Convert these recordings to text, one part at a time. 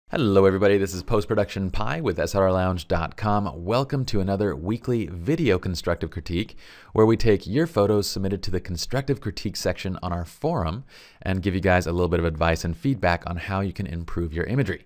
Hello everybody, this is Post-Production Pie with SLRLounge.com. Welcome to another weekly video constructive critique where we take your photos submitted to the constructive critique section on our forum and give you guys a little bit of advice and feedback on how you can improve your imagery.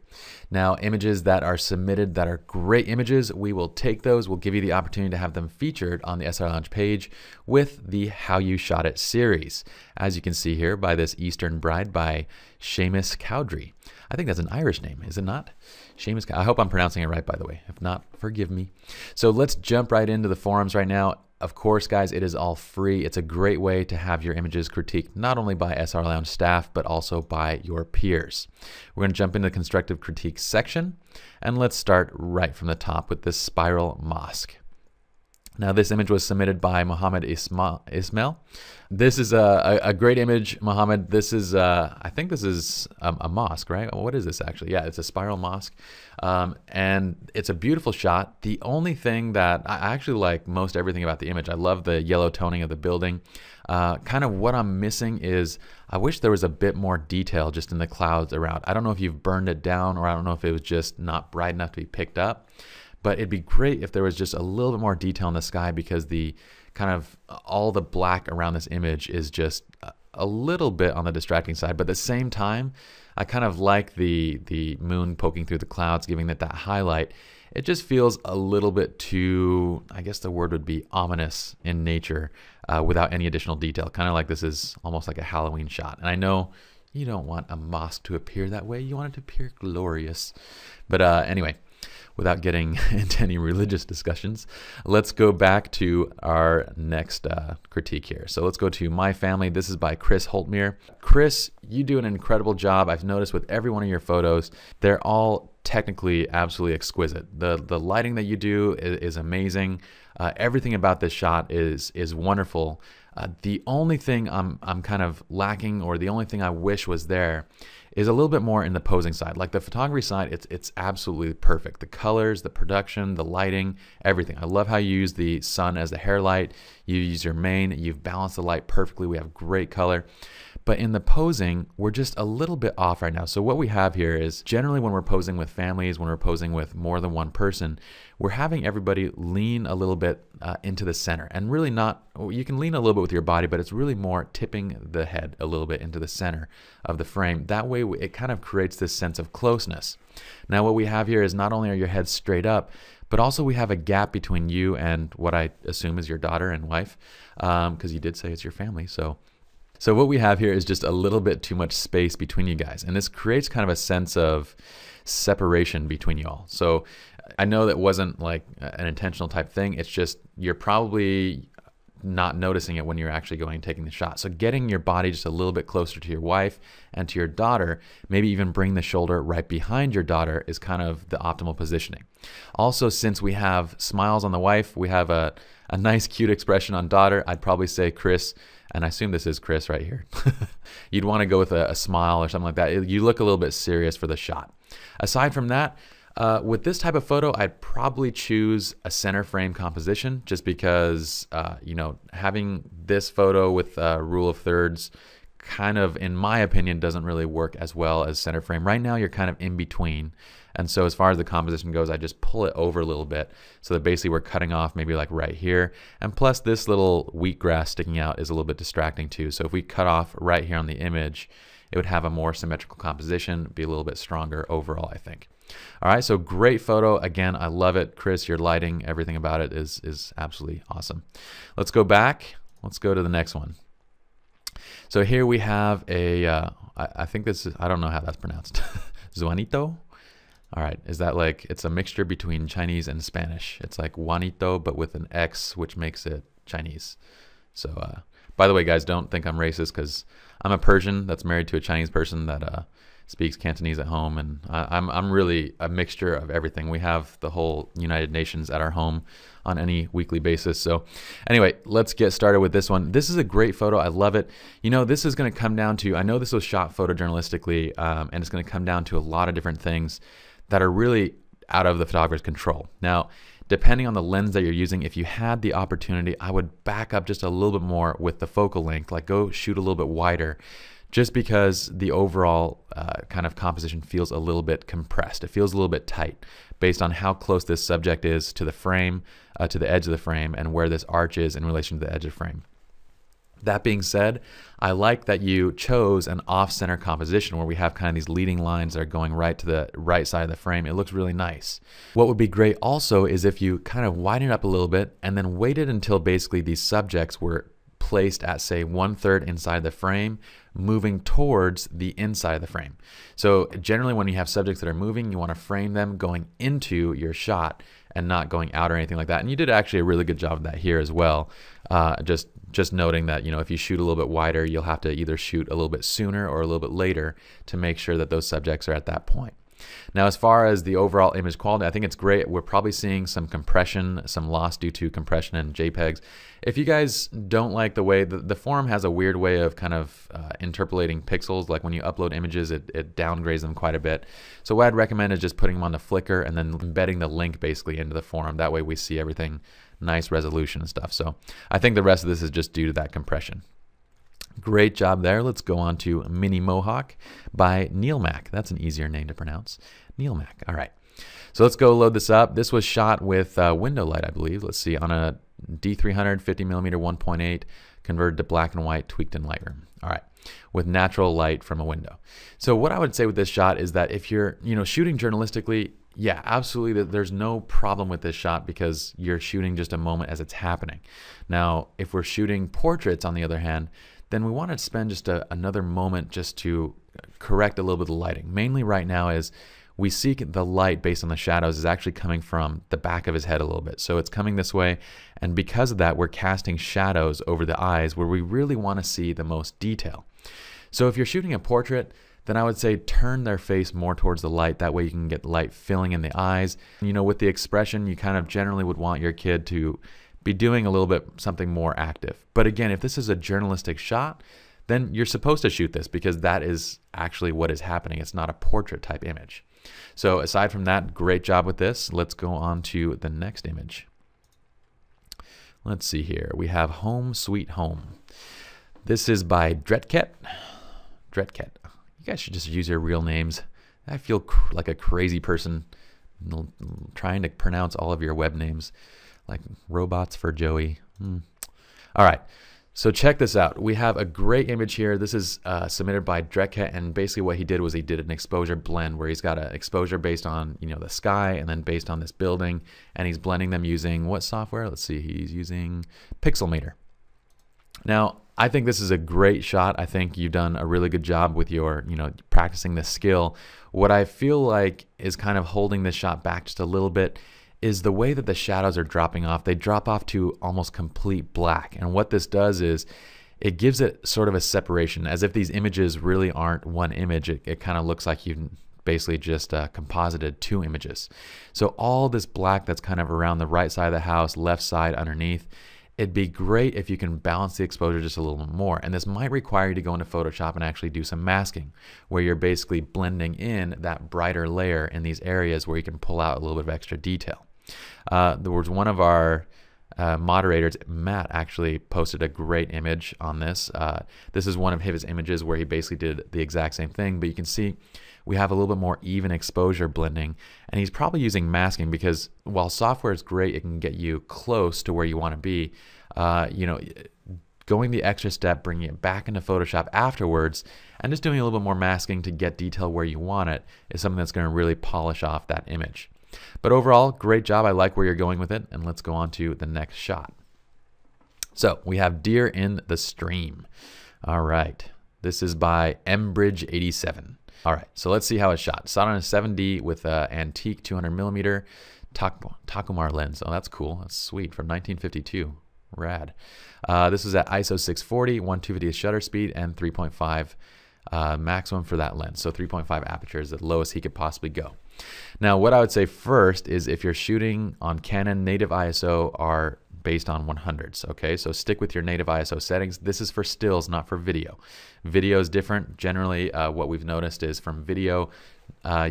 Now, images that are submitted that are great images, we will take those. We'll give you the opportunity to have them featured on the SLR Lounge page with the How You Shot It series. As you can see here by this Eastern Bride by Seamus Cowdrey. I think that's an Irish name, is it not? Seamus. I hope I'm pronouncing it right, by the way. If not, forgive me. So let's jump right into the forums right now. Of course, guys, it is all free. It's a great way to have your images critiqued not only by SLR Lounge staff, but also by your peers. We're going to jump into the constructive critique section, and let's start right from the top with this spiral mosque. Now, this image was submitted by Mohammed Ismail. This is a great image, Mohammed. This is, I think this is a mosque, right? What is this actually? Yeah, it's a spiral mosque. And it's a beautiful shot. The only thing that I actually like most everything about the image, I love the yellow toning of the building. Kind of what I'm missing is I wish there was a bit more detail just in the clouds around. I don't know if you've burned it down or I don't know if it was just not bright enough to be picked up. But it'd be great if there was just a little bit more detail in the sky because the kind of all the black around this image is just a little bit on the distracting side. But at the same time, I kind of like the moon poking through the clouds, giving it that highlight. It just feels a little bit too, I guess the word would be ominous in nature without any additional detail. Kind of like this is almost like a Halloween shot. And I know you don't want a mosque to appear that way. You want it to appear glorious. But anyway. Without getting into any religious discussions, let's go back to our next critique here. So let's go to My Family. This is by Chris Holtmere. Chris, you do an incredible job. I've noticed with every one of your photos, they're all technically absolutely exquisite. The lighting that you do is amazing. Everything about this shot is wonderful. The only thing I'm kind of lacking, or the only thing I wish was there, is a little bit more in the posing side. Like the photography side, it's absolutely perfect. The colors, the production, the lighting, everything. I love how you use the sun as the hair light. You use your main, you've balanced the light perfectly. We have great color. But in the posing, we're just a little bit off right now. So what we have here is generally when we're posing with families, when we're posing with more than one person, we're having everybody lean a little bit into the center. And really not, you can lean a little bit with your body, but it's really more tipping the head a little bit into the center of the frame. That way it kind of creates this sense of closeness. Now what we have here is not only are your heads straight up, but also we have a gap between you and what I assume is your daughter and wife, because you did say it's your family. So what we have here is just a little bit too much space between you guys. And this creates kind of a sense of separation between you all. So I know that wasn't like an intentional type thing. It's just you're probably not noticing it when you're actually going and taking the shot. So getting your body just a little bit closer to your wife and to your daughter, maybe even bring the shoulder right behind your daughter, is kind of the optimal positioning. Also, since we have smiles on the wife, we have a nice cute expression on daughter, I'd probably say Chris, and I assume this is Chris right here, you'd want to go with a smile or something like that. You look a little bit serious for the shot. Aside from that, with this type of photo, I'd probably choose a center frame composition just because, you know, having this photo with rule of thirds kind of, in my opinion, doesn't really work as well as center frame. Right now, you're kind of in between. And so as far as the composition goes, I just pull it over a little bit so that basically we're cutting off maybe like right here. And plus this little wheatgrass sticking out is a little bit distracting too. So if we cut off right here on the image, it would have a more symmetrical composition, be a little bit stronger overall, I think. All right, so great photo. Again, I love it. Chris, your lighting, everything about it is absolutely awesome. Let's go back. Let's go to the next one. So here we have a, I think this is, I don't know how that's pronounced. Juanito? All right, is that like, it's a mixture between Chinese and Spanish. It's like Juanito, but with an X, which makes it Chinese. So, by the way, guys, don't think I'm racist because I'm a Persian that's married to a Chinese person that speaks Cantonese at home, and I'm really a mixture of everything. We have the whole United Nations at our home on any weekly basis. So anyway, let's get started with this one. This is a great photo. I love it. You know, this is going to come down to, I know this was shot photojournalistically, and it's going to come down to a lot of different things that are really out of the photographer's control. Now, depending on the lens that you're using, if you had the opportunity, I would back up just a little bit more with the focal length, like go shoot a little bit wider, just because the overall kind of composition feels a little bit compressed. It feels a little bit tight based on how close this subject is to the frame, to the edge of the frame, and where this arch is in relation to the edge of the frame. That being said, I like that you chose an off-center composition where we have kind of these leading lines that are going right to the right side of the frame. It looks really nice. What would be great also is if you kind of widen it up a little bit and then waited until basically these subjects were placed at, say, 1/3 inside the frame, moving towards the inside of the frame. So generally when you have subjects that are moving, you want to frame them going into your shot and not going out or anything like that. And you did actually a really good job of that here as well. Just noting that, you know, if you shoot a little bit wider, you'll have to either shoot a little bit sooner or a little bit later to make sure that those subjects are at that point. Now, as far as the overall image quality, I think it's great. We're probably seeing some compression, some loss due to compression in JPEGs. If you guys don't like the way the forum has a weird way of kind of interpolating pixels, like when you upload images, it downgrades them quite a bit. So what I'd recommend is just putting them on the Flickr and then embedding the link basically into the forum. That way we see everything nice resolution and stuff. So I think the rest of this is just due to that compression. Great job there. Let's go on to Mini Mohawk by Neil Mack. That's an easier name to pronounce. Neil Mack. All right. So let's go load this up. This was shot with window light, I believe. Let's see, on a D300 50mm 1.8 converted to black and white, tweaked in Lightroom. All right, with natural light from a window. So what I would say with this shot is that if you're, you know, shooting journalistically, yeah, absolutely, there's no problem with this shot because you're shooting just a moment as it's happening. Now, if we're shooting portraits, on the other hand, then we want to spend just another moment just to correct a little bit of the lighting. Mainly right now is we see the light based on the shadows is actually coming from the back of his head a little bit. So it's coming this way, and because of that, we're casting shadows over the eyes where we really want to see the most detail. So if you're shooting a portrait, then I would say turn their face more towards the light. That way you can get light filling in the eyes. You know, with the expression, you kind of generally would want your kid to be doing a little bit something more active. But again, if this is a journalistic shot, then you're supposed to shoot this because that is actually what is happening. It's not a portrait type image. So aside from that, great job with this. Let's go on to the next image. Let's see here. We have Home Sweet Home. This is by Dretket. Dretket. You guys should just use your real names. I feel like a crazy person trying to pronounce all of your web names, like robots for Joey. All right, so check this out. We have a great image here. This is submitted by Dretket, and basically what he did was he did an exposure blend where he's got an exposure based on, you know, the sky and then based on this building, and he's blending them using what software? Let's see, he's using Pixelmator. Now, I think this is a great shot. I think you've done a really good job with your, you know, practicing this skill. What I feel like is kind of holding this shot back just a little bit is the way that the shadows are dropping off. They drop off to almost complete black. And what this does is it gives it sort of a separation, as if these images really aren't one image. It kind of looks like you've basically just composited two images. So all this black that's kind of around the right side of the house, left side, underneath, it'd be great if you can balance the exposure just a little bit more. And this might require you to go into Photoshop and actually do some masking, where you're basically blending in that brighter layer in these areas where you can pull out a little bit of extra detail. There was one of our moderators, Matt, actually posted a great image on this. This is one of his images where he basically did the exact same thing, but you can see we have a little bit more even exposure blending, and he's probably using masking because while software is great, it can get you close to where you want to be. You know, going the extra step, bringing it back into Photoshop afterwards, and just doing a little bit more masking to get detail where you want it is something that's going to really polish off that image. But overall, great job. I like where you're going with it, and let's go on to the next shot. So we have Deer in the Stream. All right, this is by mbridge87. All right, so let's see how it's shot. Shot on a 7D with an antique 200mm Takumar lens. Oh, that's cool. That's sweet. From 1952. Rad. This is at ISO 640, 1/250th shutter speed, and 3.5 maximum for that lens. So 3.5 aperture is the lowest he could possibly go. Now, what I would say first is if you're shooting on Canon, native ISO are based on 100s, okay? So stick with your native ISO settings. This is for stills, not for video. Video is different. Generally, what we've noticed is from video,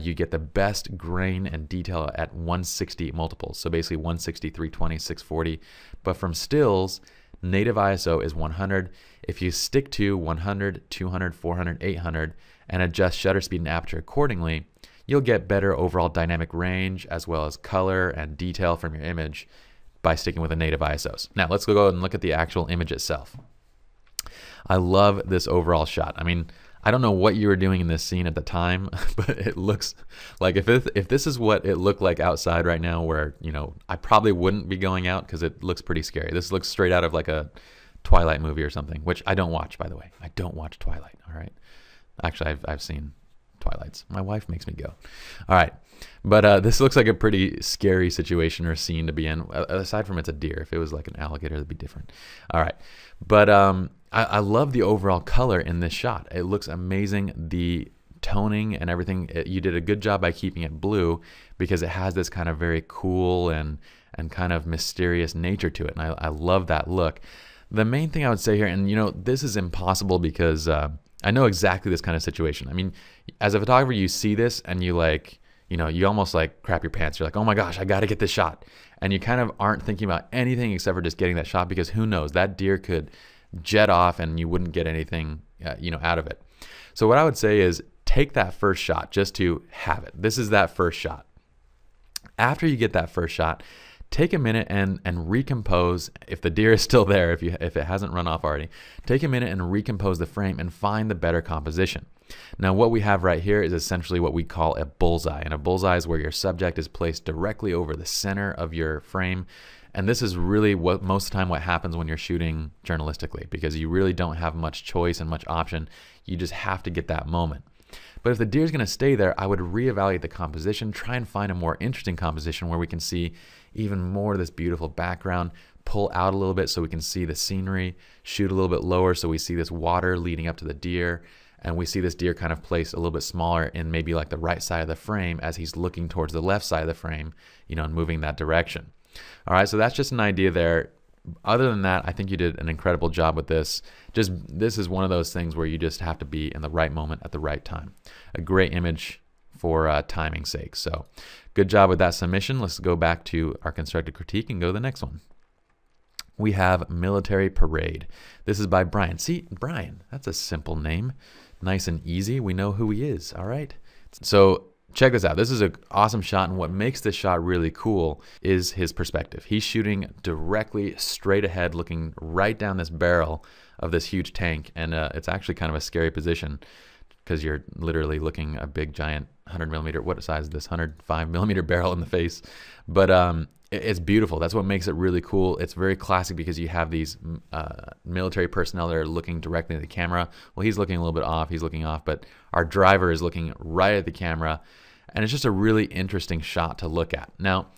you get the best grain and detail at 160 multiples. So basically 160, 320, 640. But from stills, native ISO is 100. If you stick to 100, 200, 400, 800, and adjust shutter speed and aperture accordingly, you'll get better overall dynamic range as well as color and detail from your image by sticking with the native ISOs. Now let's go and look at the actual image itself. I love this overall shot. I mean, I don't know what you were doing in this scene at the time, but it looks like if this is what it looked like outside right now, where, you know, I probably wouldn't be going out because it looks pretty scary. This looks straight out of like a Twilight movie or something, which I don't watch, by the way. I don't watch Twilight, all right? Actually, I've seen Twilights. My wife makes me go. All right. But this looks like a pretty scary situation or scene to be in. Aside from it's a deer. If it was like an alligator, it'd be different. All right. But I love the overall color in this shot. It looks amazing. The toning and everything, you did a good job by keeping it blue because it has this kind of very cool and kind of mysterious nature to it. And I love that look. The main thing I would say here, and you know, this is impossible because I know exactly this kind of situation. I mean, as a photographer, you see this and you like, you know, you almost like crap your pants. You're like, oh my gosh, I got to get this shot. And you kind of aren't thinking about anything except for just getting that shot because who knows, that deer could jet off and you wouldn't get anything, you know, out of it. So what I would say is take that first shot just to have it. This is that first shot. After you get that first shot, take a minute and recompose. If the deer is still there, if it hasn't run off already, take a minute and recompose the frame and find the better composition. Now what we have right here is essentially what we call a bullseye, and a bullseye is where your subject is placed directly over the center of your frame. And this is really what most of the time what happens when you're shooting journalistically, because you really don't have much choice and much option. You just have to get that moment. But if the deer is going to stay there, I would reevaluate the composition, try and find a more interesting composition where we can see even more of this beautiful background, pull out a little bit so we can see the scenery, shoot a little bit lower so we see this water leading up to the deer, and we see this deer kind of placed a little bit smaller in maybe like the right side of the frame as he's looking towards the left side of the frame, you know, and moving that direction. All right, so that's just an idea there. Other than that, I think you did an incredible job with this. This is one of those things where you just have to be in the right moment at the right time. A great image for timing's sake. So good job with that submission. Let's go back to our constructive critique and go to the next one. We have Military Parade. This is by Brian. See, Brian, that's a simple name. Nice and easy. We know who he is, all right? So check this out. This is an awesome shot, and what makes this shot really cool is his perspective. He's shooting directly straight ahead, looking right down this barrel of this huge tank, and it's actually kind of a scary position because you're literally looking a big giant 100 millimeter, what size is this, 105 millimeter barrel in the face. But it's beautiful. That's what makes it really cool. It's very classic because you have these military personnel that are looking directly at the camera. Well, he's looking a little bit off, he's looking off, but our driver is looking right at the camera. And it's just a really interesting shot to look at. Now,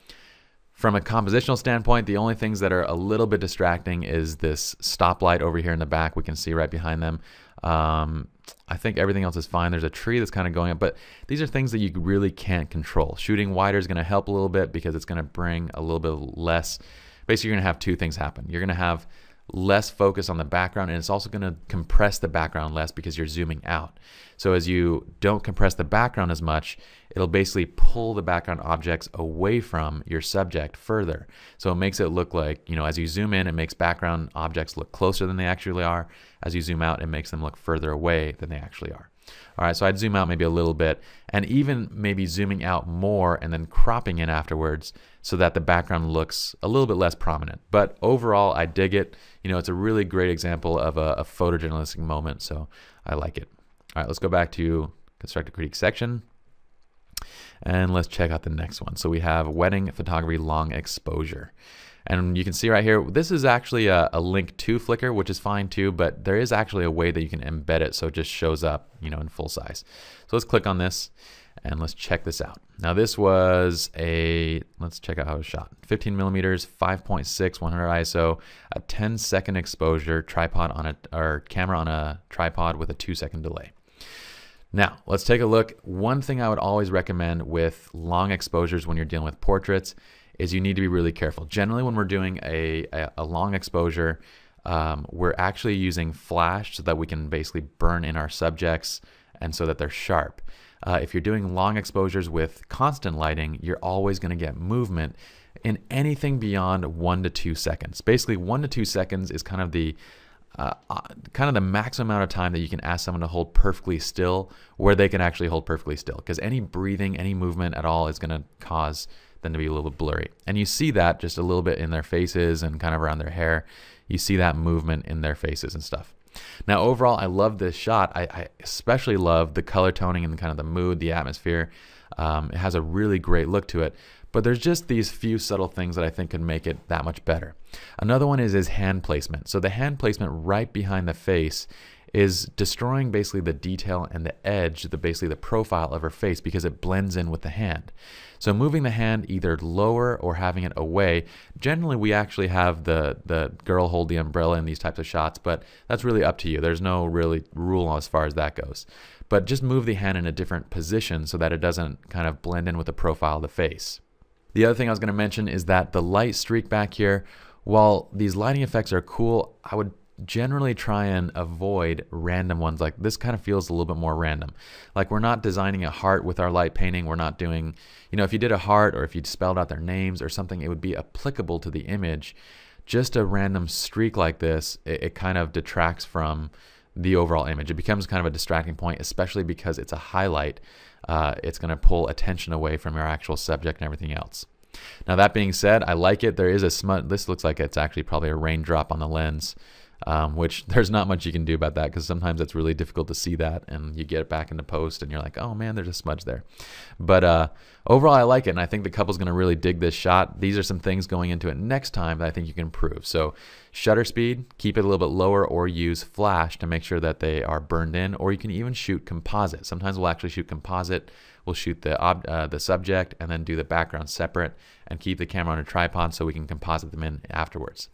from a compositional standpoint, the only things that are a little bit distracting is this stoplight over here in the back. We can see right behind them. I think everything else is fine. There's a tree that's kind of going up, but these are things that you really can't control. Shooting wider is going to help a little bit because it's going to bring a little bit less. Basically, you're going to have two things happen. You're going to have less focus on the background, and it's also going to compress the background less because you're zooming out. So as you don't compress the background as much, it'll basically pull the background objects away from your subject further. So it makes it look like, you know, as you zoom in, it makes background objects look closer than they actually are. As you zoom out, it makes them look further away than they actually are. All right, so I'd zoom out maybe a little bit, and even maybe zooming out more and then cropping in afterwards so that the background looks a little bit less prominent. But overall, I dig it. You know, it's a really great example of a photojournalistic moment, so I like it. All right, let's go back to constructive critique section, and let's check out the next one. So we have wedding photography long exposure. And you can see right here, this is actually a link to Flickr, which is fine too, but there is actually a way that you can embed it so it just shows up, you know, in full size. So let's click on this and let's check this out. Now this was let's check out how it was shot. 15 millimeters, 5.6, 100 ISO, a 10-second exposure, camera on a tripod with a 2-second delay. Now, let's take a look. One thing I would always recommend with long exposures when you're dealing with portraits is you need to be really careful. Generally, when we're doing a long exposure, we're actually using flash so that we can basically burn in our subjects and so that they're sharp. If you're doing long exposures with constant lighting, you're always going to get movement in anything beyond 1 to 2 seconds. Basically, 1 to 2 seconds is kind of the maximum amount of time that you can ask someone to hold perfectly still, where they can actually hold perfectly still, because any breathing, any movement at all is going to cause them to be a little bit blurry. And you see that just a little bit in their faces and kind of around their hair. You see that movement in their faces and stuff. Now, overall, I love this shot. I especially love the color toning and kind of the mood, the atmosphere. It has a really great look to it. But there's just these few subtle things that I think could make it that much better. Another one is his hand placement. So the hand placement right behind the face is destroying basically the detail and the edge, basically the profile of her face, because it blends in with the hand. So moving the hand either lower or having it away. Generally, we actually have the girl hold the umbrella in these types of shots, but that's really up to you. There's no really rule as far as that goes. But just move the hand in a different position so that it doesn't kind of blend in with the profile of the face. The other thing I was going to mention is that the light streak back here, while these lighting effects are cool, I would generally try and avoid random ones. Like this kind of feels a little bit more random. Like we're not designing a heart with our light painting. We're not doing, if you did a heart or if you spelled out their names or something, it would be applicable to the image. Just a random streak like this, it kind of detracts from the overall image. It becomes kind of a distracting point, especially because it's a highlight. It's going to pull attention away from your actual subject and everything else. Now, that being said, I like it. There is a smudge. This looks like it's actually probably a raindrop on the lens, which there's not much you can do about that, because sometimes it's really difficult to see that and you get it back into post and you're like, oh man, there's a smudge there. But overall, I like it, and I think the couple's going to really dig this shot. These are some things going into it next time that I think you can improve. So shutter speed, keep it a little bit lower, or use flash to make sure that they are burned in, or you can even shoot composite. Sometimes we'll actually shoot composite. We'll shoot the subject and then do the background separate and keep the camera on a tripod so we can composite them in afterwards.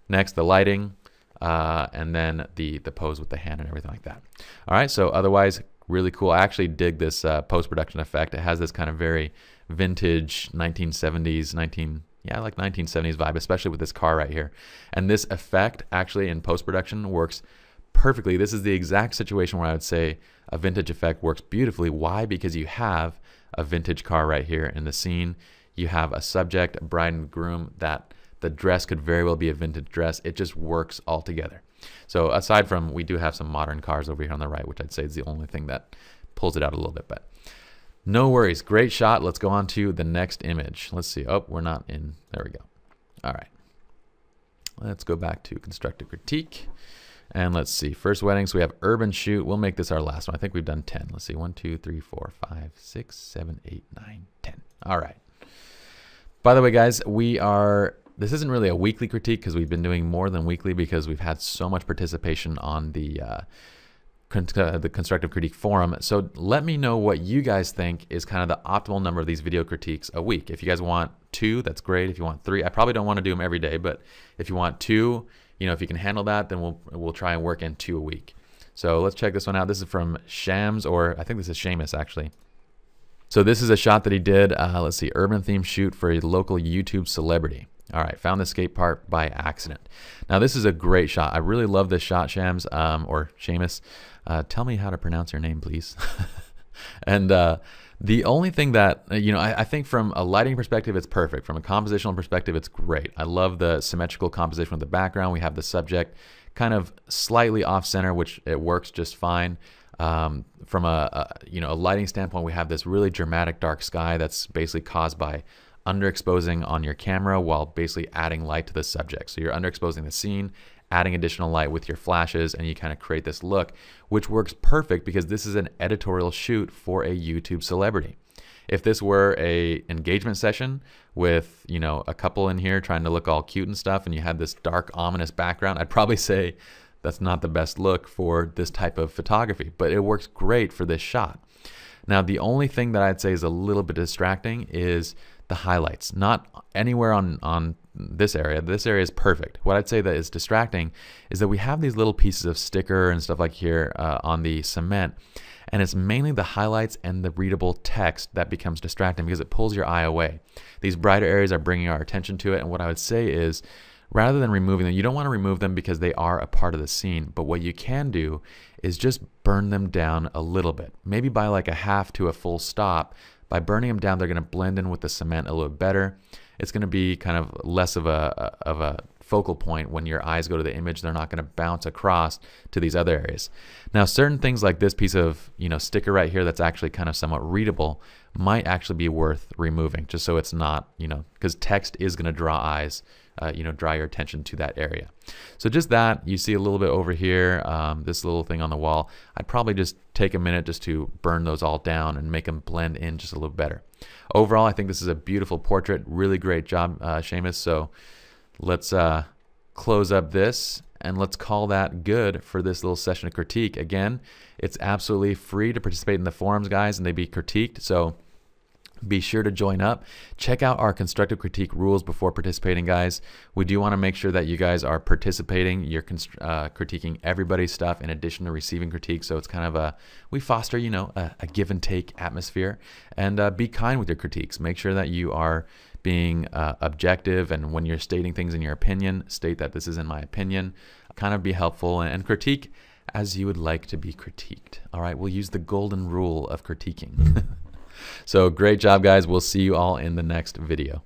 Next, the lighting, and then the pose with the hand and everything like that. All right, so otherwise, really cool. I actually dig this post-production effect. It has this kind of very vintage 1970s, like 1970s vibe, especially with this car right here. And this effect actually in post-production works perfectly. This is the exact situation where I would say a vintage effect works beautifully. Why? Because you have a vintage car right here in the scene. You have a subject, a bride and groom, that the dress could very well be a vintage dress. It just works all together. So aside from, we do have some modern cars over here on the right, which I'd say is the only thing that pulls it out a little bit, but no worries. Great shot. Let's go on to the next image. Let's see. Oh, we're not in. There we go. All right. Let's go back to constructive critique. And let's see. First wedding. So we have urban shoot. We'll make this our last one. I think we've done 10. Let's see. 1, 2, 3, 4, 5, 6, 7, 8, 9, 10. All right. By the way, guys, this isn't really a weekly critique because we've been doing more than weekly because we've had so much participation on the Constructive Critique forum. So let me know what you guys think is kind of the optimal number of these video critiques a week. If you guys want 2, that's great. If you want 3, I probably don't want to do them every day, but if you want 2, if you can handle that, then we'll try and work in 2 a week. So let's check this one out. This is from Shams, or I think this is Seamus actually. So this is a shot that he did. Let's see, urban theme shoot for a local YouTube celebrity. All right, found the skate park by accident. Now this is a great shot. I really love this shot, Shams, or Seamus. Tell me how to pronounce your name, please. And the only thing that, I think from a lighting perspective, it's perfect. From a compositional perspective, it's great. I love the symmetrical composition with the background. We have the subject kind of slightly off center, which it works just fine. From a lighting standpoint, we have this really dramatic dark sky that's basically caused by underexposing on your camera while basically adding light to the subject. So you're underexposing the scene, adding additional light with your flashes, and you kind of create this look, which works perfect because this is an editorial shoot for a YouTube celebrity. If this were a engagement session with, a couple in here trying to look all cute and stuff, and you had this dark, ominous background, I'd probably say that's not the best look for this type of photography, but it works great for this shot. Now, the only thing that I'd say is a little bit distracting is the highlights. Not anywhere on this area. This area is perfect. What I'd say that is distracting is that we have these little pieces of sticker and stuff like here on the cement, and it's mainly the highlights and the readable text that becomes distracting because it pulls your eye away. These brighter areas are bringing our attention to it, and what I would say is, rather than removing them, you don't want to remove them because they are a part of the scene, but what you can do is just burn them down a little bit, maybe by like a half to a full stop. By burning them down, they're going to blend in with the cement a little bit better. It's going to be kind of less of a focal point when your eyes go to the image. They're not going to bounce across to these other areas. Now, certain things like this piece of sticker right here that's actually kind of somewhat readable might actually be worth removing, just so it's not, because text is going to draw eyes, draw your attention to that area. So just that, you see a little bit over here, this little thing on the wall. I'd probably just take a minute just to burn those all down and make them blend in just a little better. Overall, I think this is a beautiful portrait. Really great job, Seamus. So let's close up this and let's call that good for this little session of critique. Again, it's absolutely free to participate in the forums, guys, and they be critiqued. So be sure to join up. Check out our constructive critique rules before participating, guys. We do want to make sure that you guys are participating. You're critiquing everybody's stuff in addition to receiving critique. So it's kind of we foster, a give and take atmosphere. And be kind with your critiques. Make sure that you are being objective, and when you're stating things in your opinion, state that this is in my opinion. Kind of be helpful and critique as you would like to be critiqued. All right, we'll use the golden rule of critiquing. So great job, guys. We'll see you all in the next video.